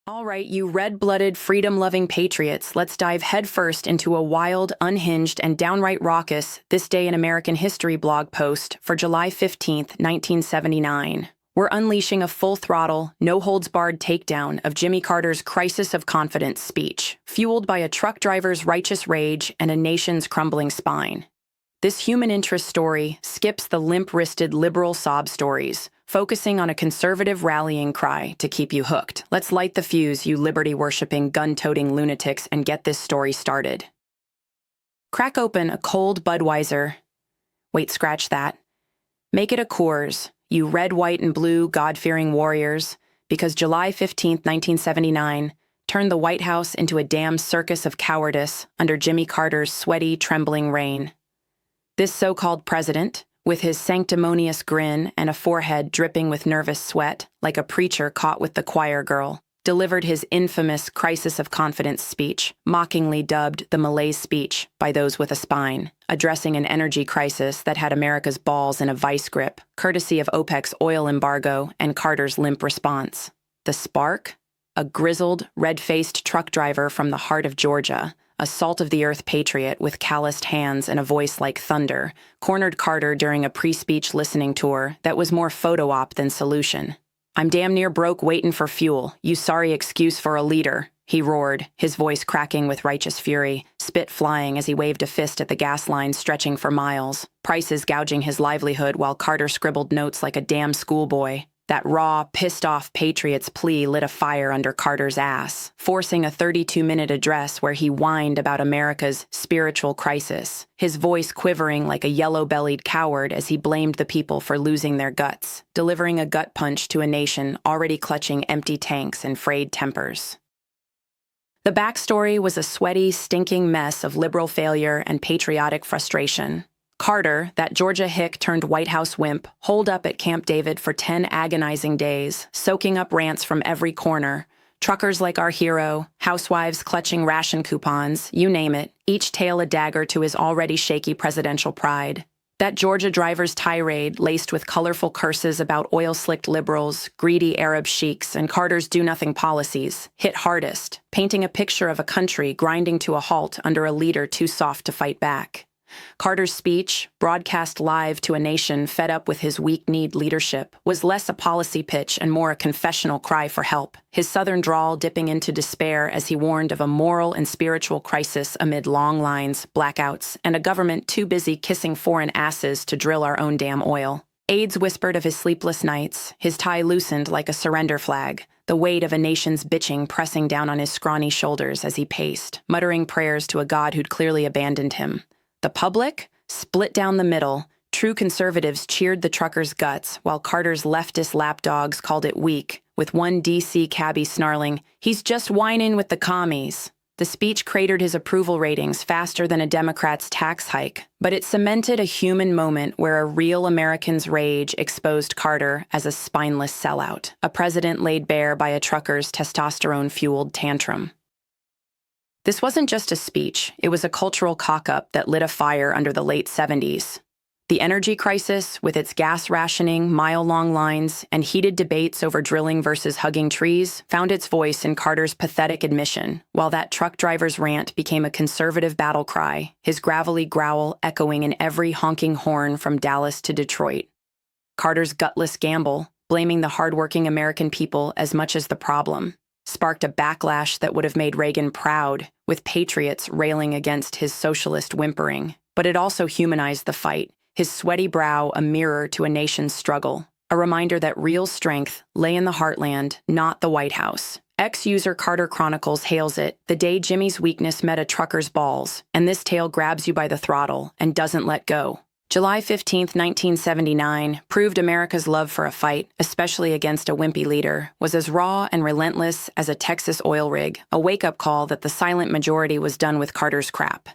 All right, you red-blooded, freedom-loving patriots, let's dive headfirst into a wild, unhinged, and downright raucous This Day in American History blog post for July 15th, 1979. We're unleashing a full-throttle, no-holds-barred takedown of Jimmy Carter's crisis of confidence speech, fueled by a truck driver's righteous rage and a nation's crumbling spine. This human interest story skips the limp-wristed liberal sob stories, focusing on a conservative rallying cry to keep you hooked. Let's light the fuse, you liberty-worshipping, gun-toting lunatics, and get this story started. Crack open a cold Budweiser. Wait, scratch that. Make it a Coors, you red, white, and blue God-fearing warriors, because July 15th, 1979 turned the White House into a damn circus of cowardice under Jimmy Carter's sweaty, trembling reign. This so-called president, with his sanctimonious grin and a forehead dripping with nervous sweat, like a preacher caught with the choir girl, delivered his infamous crisis of confidence speech, mockingly dubbed the malaise speech by those with a spine, addressing an energy crisis that had America's balls in a vice grip, courtesy of OPEC's oil embargo and Carter's limp response. The spark? A grizzled, red-faced truck driver from the heart of Georgia, a salt-of-the-earth patriot with calloused hands and a voice like thunder, cornered Carter during a pre-speech listening tour that was more photo op than solution. "I'm damn near broke waitin' for fuel, you sorry excuse for a leader," he roared, his voice cracking with righteous fury, spit flying as he waved a fist at the gas lines stretching for miles, prices gouging his livelihood while Carter scribbled notes like a damn schoolboy. That raw, pissed-off patriot's plea lit a fire under Carter's ass, forcing a 32-minute address where he whined about America's spiritual crisis, his voice quivering like a yellow-bellied coward as he blamed the people for losing their guts, delivering a gut punch to a nation already clutching empty tanks and frayed tempers. The backstory was a sweaty, stinking mess of liberal failure and patriotic frustration. Carter, that Georgia hick turned White House wimp, holed up at Camp David for 10 agonizing days, soaking up rants from every corner. Truckers like our hero, housewives clutching ration coupons, you name it, each tail a dagger to his already shaky presidential pride. That Georgia driver's tirade, laced with colorful curses about oil-slicked liberals, greedy Arab sheiks, and Carter's do-nothing policies, hit hardest, painting a picture of a country grinding to a halt under a leader too soft to fight back. Carter's speech, broadcast live to a nation fed up with his weak-kneed leadership, was less a policy pitch and more a confessional cry for help, his southern drawl dipping into despair as he warned of a moral and spiritual crisis amid long lines, blackouts, and a government too busy kissing foreign asses to drill our own damn oil. Aides whispered of his sleepless nights, his tie loosened like a surrender flag, the weight of a nation's bitching pressing down on his scrawny shoulders as he paced, muttering prayers to a God who'd clearly abandoned him. The public? Split down the middle. True conservatives cheered the trucker's guts, while Carter's leftist lapdogs called it weak, with one D.C. cabbie snarling, "He's just whining with the commies." The speech cratered his approval ratings faster than a Democrat's tax hike, but it cemented a human moment where a real American's rage exposed Carter as a spineless sellout, a president laid bare by a trucker's testosterone-fueled tantrum. This wasn't just a speech, it was a cultural cock-up that lit a fire under the late 70s. The energy crisis, with its gas rationing, mile-long lines, and heated debates over drilling versus hugging trees, found its voice in Carter's pathetic admission, while that truck driver's rant became a conservative battle cry, his gravelly growl echoing in every honking horn from Dallas to Detroit. Carter's gutless gamble, blaming the hardworking American people as much as the problem, sparked a backlash that would have made Reagan proud, with patriots railing against his socialist whimpering. But it also humanized the fight, his sweaty brow a mirror to a nation's struggle, a reminder that real strength lay in the heartland, not the White House. Ex-user Carter Chronicles hails it, the day Jimmy's weakness met a trucker's balls, and this tale grabs you by the throttle and doesn't let go. July 15, 1979, proved America's love for a fight, especially against a wimpy leader, was as raw and relentless as a Texas oil rig, a wake-up call that the silent majority was done with Carter's crap.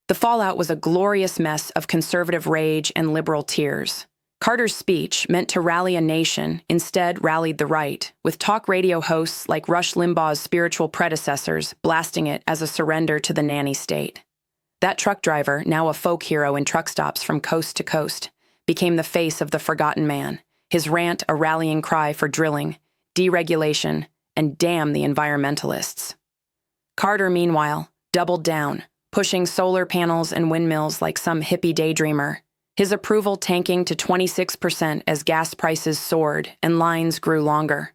The fallout was a glorious mess of conservative rage and liberal tears. Carter's speech, meant to rally a nation, instead rallied the right, with talk radio hosts like Rush Limbaugh's spiritual predecessors blasting it as a surrender to the nanny state. That truck driver, now a folk hero in truck stops from coast to coast, became the face of the forgotten man, his rant a rallying cry for drilling, deregulation, and damn the environmentalists. Carter, meanwhile, doubled down, pushing solar panels and windmills like some hippie daydreamer, his approval tanking to 26% as gas prices soared and lines grew longer.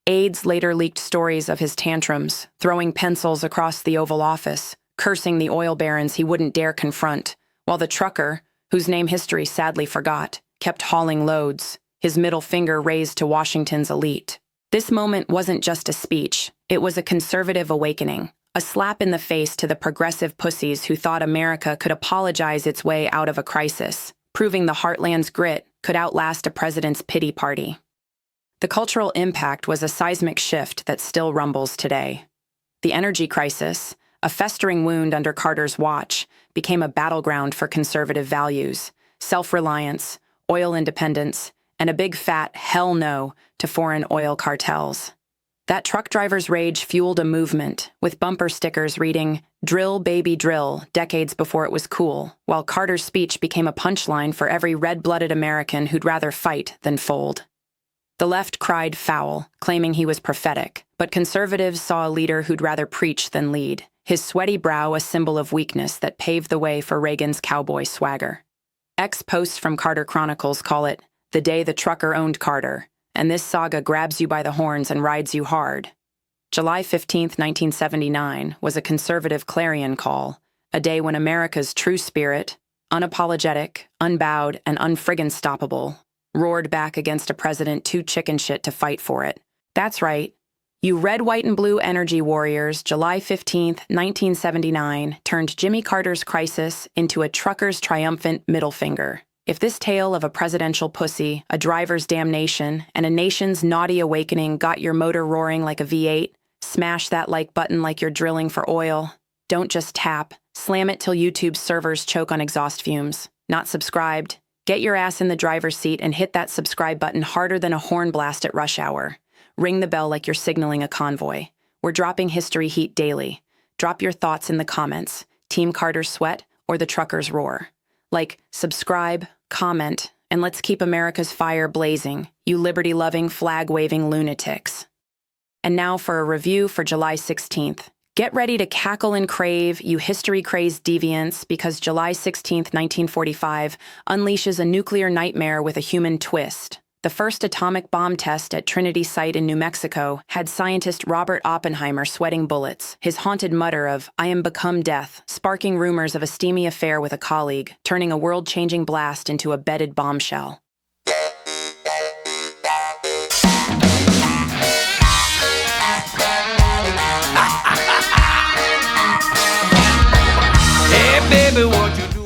Aides later leaked stories of his tantrums, throwing pencils across the Oval Office, cursing the oil barons he wouldn't dare confront, while the trucker, whose name history sadly forgot, kept hauling loads, his middle finger raised to Washington's elite. This moment wasn't just a speech, it was a conservative awakening, a slap in the face to the progressive pussies who thought America could apologize its way out of a crisis, proving the heartland's grit could outlast a president's pity party. The cultural impact was a seismic shift that still rumbles today. The energy crisis, a festering wound under Carter's watch, became a battleground for conservative values, self-reliance, oil independence, and a big fat hell no to foreign oil cartels. That truck driver's rage fueled a movement, with bumper stickers reading, "Drill, baby, drill," decades before it was cool, while Carter's speech became a punchline for every red-blooded American who'd rather fight than fold. The left cried foul, claiming he was prophetic, but conservatives saw a leader who'd rather preach than lead, his sweaty brow a symbol of weakness that paved the way for Reagan's cowboy swagger. Ex-posts from Carter Chronicles call it the day the trucker owned Carter, and this saga grabs you by the horns and rides you hard. July 15, 1979, was a conservative clarion call, a day when America's true spirit, unapologetic, unbowed, and unfriggin' stoppable, roared back against a president too chicken shit to fight for it. That's right. You red, white, and blue energy warriors, July 15, 1979, turned Jimmy Carter's crisis into a trucker's triumphant middle finger. If this tale of a presidential pussy, a driver's damnation, and a nation's naughty awakening got your motor roaring like a V8, smash that like button like you're drilling for oil. Don't just tap. Slam it till YouTube's servers choke on exhaust fumes. Not subscribed. Get your ass in the driver's seat and hit that subscribe button harder than a horn blast at rush hour. Ring the bell like you're signaling a convoy. We're dropping history heat daily. Drop your thoughts in the comments. Team Carter's sweat or the trucker's roar. Like, subscribe, comment, and let's keep America's fire blazing, you liberty-loving, flag-waving lunatics. And now for a review for July 16th. Get ready to cackle and crave, you history-crazed deviants, because July 16, 1945, unleashes a nuclear nightmare with a human twist. The first atomic bomb test at Trinity Site in New Mexico had scientist Robert Oppenheimer sweating bullets, his haunted mutter of, "I am become death," sparking rumors of a steamy affair with a colleague, turning a world-changing blast into a bedded bombshell. Hey baby, what you do?